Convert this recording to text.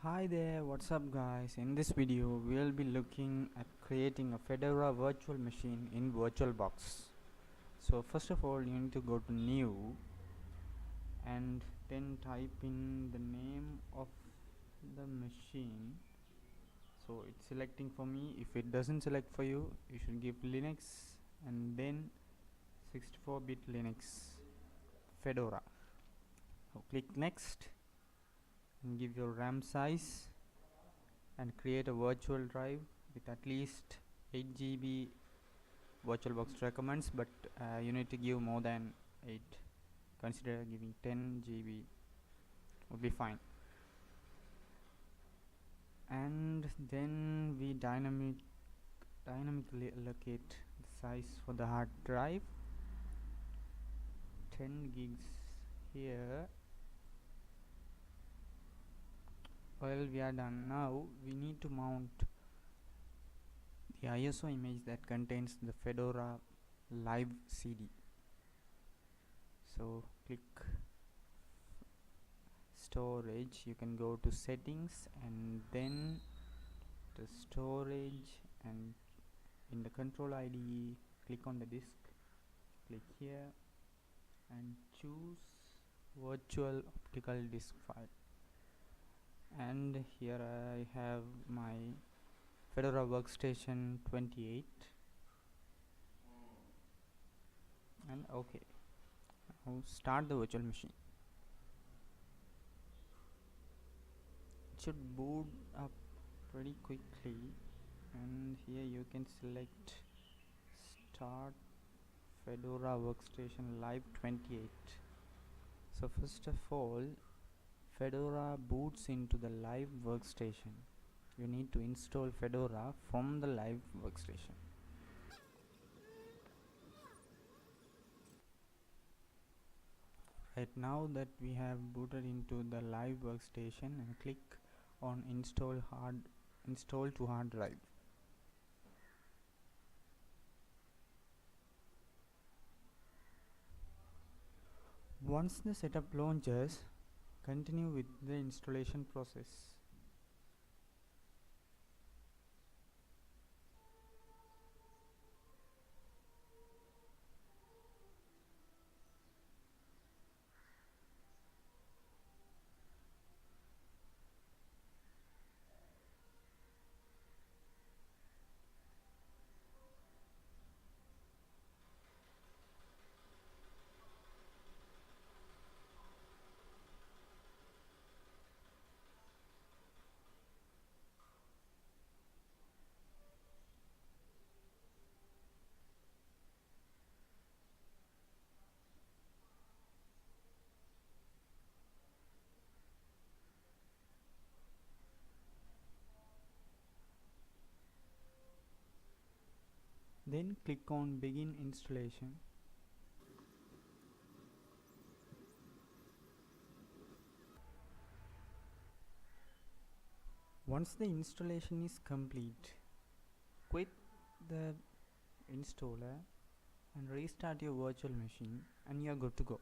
Hi there, what's up guys? In this video we'll be looking at creating a Fedora virtual machine in VirtualBox. So first of all you need to go to new and then type in the name of the machine. So it's selecting for me. If it doesn't select for you, you should give Linux and then 64-bit Linux Fedora. So click next and give your RAM size and create a virtual drive with at least 8 GB. VirtualBox recommends, but you need to give more than 8. Consider giving 10 GB would be fine. And then we dynamically allocate the size for the hard drive. 10 gigs here. Well, we are done. Now we need to mount the ISO image that contains the Fedora live CD. So click storage, you can go to settings and then the storage, and in the control IDE click on the disk, click here and choose virtual optical disk file, and here I have my Fedora Workstation 28 and okay. Now start the virtual machine. It should boot up pretty quickly, and here you can select start Fedora Workstation Live 28. So first of all, Fedora boots into the live workstation. You need to install Fedora from the live workstation. Right, now that we have booted into the live workstation, and click on install to hard drive. Once the setup launches, continue with the installation process. Then click on begin installation. Once the installation is complete, quit the installer and restart your virtual machine and you are good to go.